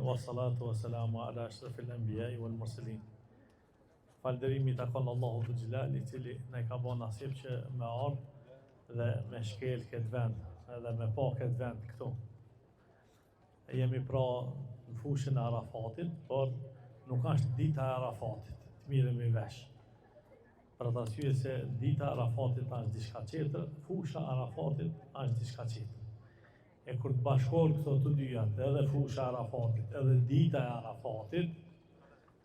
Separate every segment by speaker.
Speaker 1: والصلاة والسلام على أشرف الأنبياء والمرسلين. Falënderimi i takon Allahut të Xhelal, I cili na ka bën nasip që me ardh dhe me shkel këtë vend, edhe me pa këtë vend këtu. Jemi pra në fushën e Arafatit, por nuk është dita e Arafatit, të miremi vesh. Për atë arsye se dita e Arafatit është diçka tjetër, fusha e Arafatit është diçka tjetër. E kur të bashkohen këto të dyja, edhe fusha e Arafatit, edhe dita e Arafatit,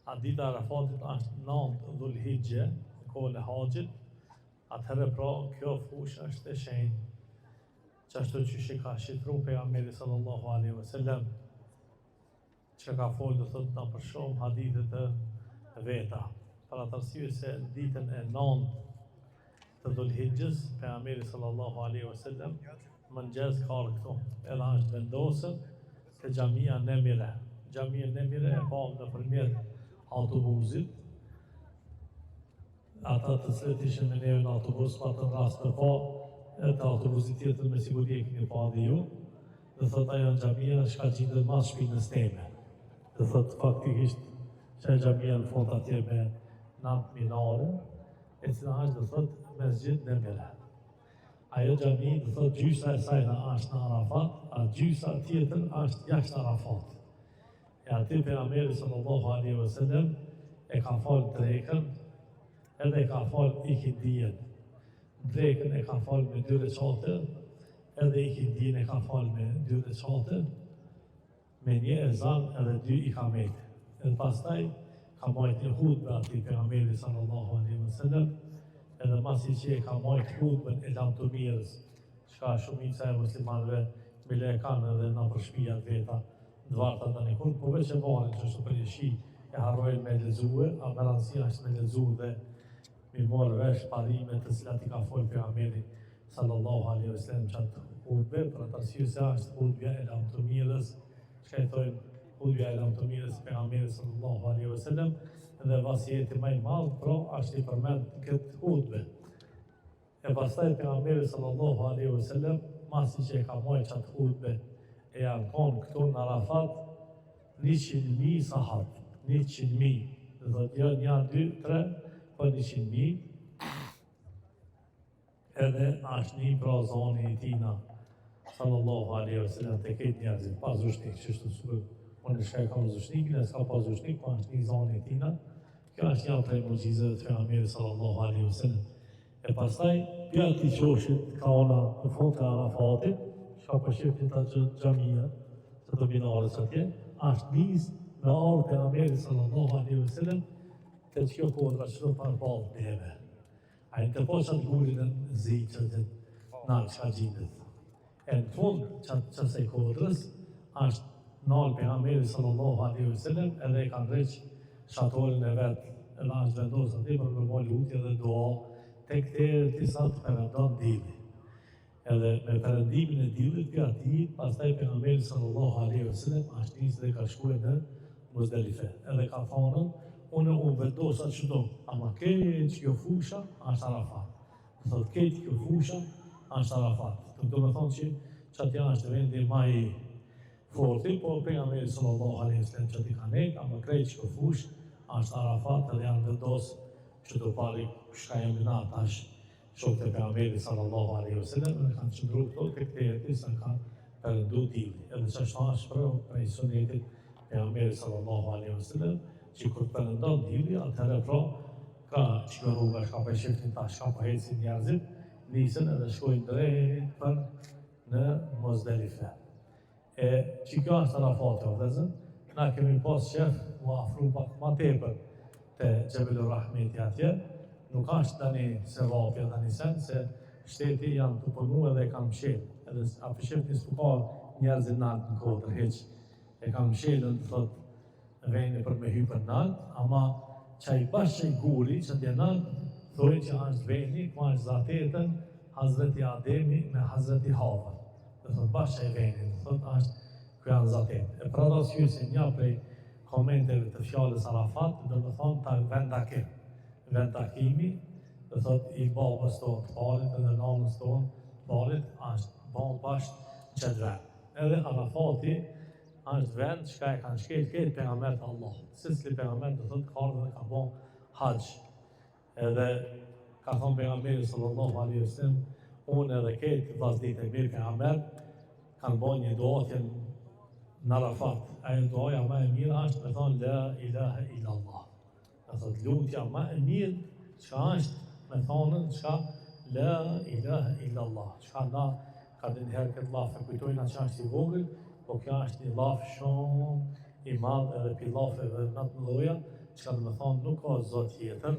Speaker 1: a dita e Arafatit është 9 Dhulhigje, në kohën e haxhit, atëherë pra kjo fushë është e shenjtë. Qashtu që ka shitru pejgamberi sallallahu alaihi wasallam, që ka folë do thotë na për shumë hadithe të veta. Për atë arsye se ditën e 9 të Dhulhigjes, pejgamberi sallallahu alaihi wasallam mëngjes ka këtu, edhe është vendosur te xhamia Nemire. Xhamia Nemire e pa nëpërmjet autobusit. Ata të cilët ishin me neve në autobus, pa të rast të pa, të autobusit tjetër me siguri e keni pa dhe ju, dhe thot ajo xhamia shka gjendet mas shpinës teme. Dhe thot faktikisht që xhamia në fund atje me 9 minare, e cila është dhe thot Mesxhid Nemire. Ajo xhami dhe thot gjysa e sajna është në Arafat, a gjysa tjetër është jashtë Arafat. E aty pejgamberi sallallahu alaihi wasallam e ka falë drekën, edhe e ka falë ikindien. Drekën e ka falë me 2 rekate, edhe ikindien e ka falë me 2 rekate, me 1 ezan edhe 2 ikamete. Edhe pastaj ka marrë një hutbë aty pejgamberi sallallahu alaihi wasallam, edhe masi që e ka marrë hutbën e lamtumirës, çka shumica e muslimanëve bile e kanë edhe në përshpijat veta. Dvarta të nikun, po veç e varin që është për jeshi e harrojnë me lezue, a me rëndësia është me lezu dhe mi morë vesh parime të cilat I ka folë pejgamberi sallallahu alaihi wasallam qatë hutbe, për atë arsye se është hutbja e lamtumirës, që e thojnë hutbja e lamtumirës pejgamberi sallallahu alaihi wasallam, dhe vasijeti më I madh, pra është I përmend këtë hutbe. E pastaj pejgamberi sallallahu alaihi wasallam, masi që e ka marrë qatë hutbe, e janë konë këtu në Arafat 100.000 sahabë, 100.000, dhe thot janë 1, 2, 3, për 100.000, edhe është një pra zoni I tina, sallallahu alaihi wasallam, të ketë njerëzit, pa zushnik, që shtu së më në shkaj ka zushnik, në s'ka pa zushnik, pa është një zoni I tina, kjo është një prej mucizëve të pejgamberit sallallahu alaihi wasallam. E pastaj, pjatë I qoshit ka ona në fund të Arafatit, ka përshiftin të xhamia, të të binarës atje, është nisë me ardhë pejgamberi sallallahu alaihi wasallam, të kjo kodra që do për balë neve. A I të poshat gurin në zi që të nalë që ka gjindet. E në fund që se kodrës, është nalë pejgamberi sallallahu alaihi wasallam, edhe I kanë req shatorin e vetë, edhe është vendosë atje për përmoj lutje dhe dua, të këtere të sa të përëndon dili. Edhe me përëndimin e dillit për ati, pastaj pejgamberi sallallahu alaihi wasallam është nisë dhe ka shkuar në Muzdalife. Edhe ka thonë, unë vendosa çdo, ama këtë kjo fusha është Arafat. Thotë këtë kjo fusha është Arafat. Do të thonë që çati është vendi më I fortë, po pejgamberi sallallahu alaihi wasallam çati ka ne, ama këtë kjo fushë është Arafat dhe janë vendosur çdo pari shka jemi na tash. Shokët e pejgamberit sallallahu alaihi wasallam dhe kanë qëndruar këto tek te sa kanë përndu dilli. Edhe çfarë është prej sunetit pejgamberit sallallahu alaihi wasallam, që kur përndon dilli, atëherë pra ka çdo rrugë ka për shiftin tash ka për ecin njerëzit, nisën edhe shkojnë drejt për në Muzdalife. E që kjo është Arafati, vëllezër, na kemi pas qef u afru pak më tepër te Xhemelur Rahmeti atje. Nuk është tani se vapja tani sen, se shteti janë të punu edhe e kam mshelë. Edhe a përshef një s'pu njerëzit naltë në kodrë, heq. E kam mshelën, thot, vejnë për me hypër naltë, ama që I bashkë që I guri, që t'je naltë, thojnë që është vejni, ku është zatetën, Hazreti Ademi me Hazreti Hava. Dhe thot, bashkë që I vejni, thot, është ku janë zatetë. E pra rasjë se një prej komenteve të fjallës Arafat, dhe më thonë ta vendakim. Vend takimi, dhe thot I babës tonë të parit edhe nanës tonë të parit, është banë bashkë qëtë vend. Edhe Arafati është vend që e kanë shkel këtë pejgamberët e Allahut. Secili pejgamber do thotë ka ardhur dhe ka bën haxh. Edhe ka thonë pejgamberi sallallahu alaihi wasallam, unë edhe këtë vllazërit e mi pejgamber kanë bën një duatje në Arafat. Ajo duaja më e mirë është me thonë la ilaha illallah. Do thotë lutja më e mirë që është me thonë çka la ilaha illallah. Çka na ka dhe njëherë këtë laf e kujtojnë atë që është i vogël, po kjo është një laf shumë i madh edhe pi lafeve më të mëdha, që do të thonë nuk ka zot tjetër,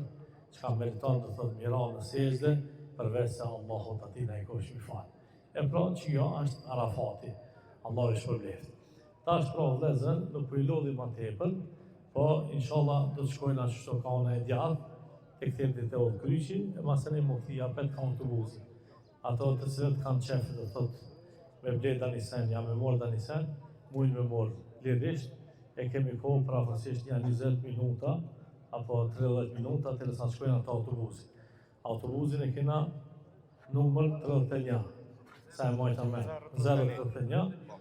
Speaker 1: që meriton të thotë mira në sejdë, përveç se Allahut atij na i kosh mi fal. E pra që jo është Arafati, Allah i shpërbleft. Tash pra vëllezër, nuk po i lodhi më tepër, po inshallah do të shkojnë ashtu ka ona e djathtë, tek templi te Udhkryqi, e masani më kthia pet ka autobusi. Ato të cilët kanë qefë dhe thotë me ble danisen, ja me morë danisen, mujnë me morë lirisht, e kemi kohë pra afërsisht një 20 minuta, apo 30 minuta, të lësa shkojnë ato autobusi. Autobusin e kena numër 31, sa e majta me 031,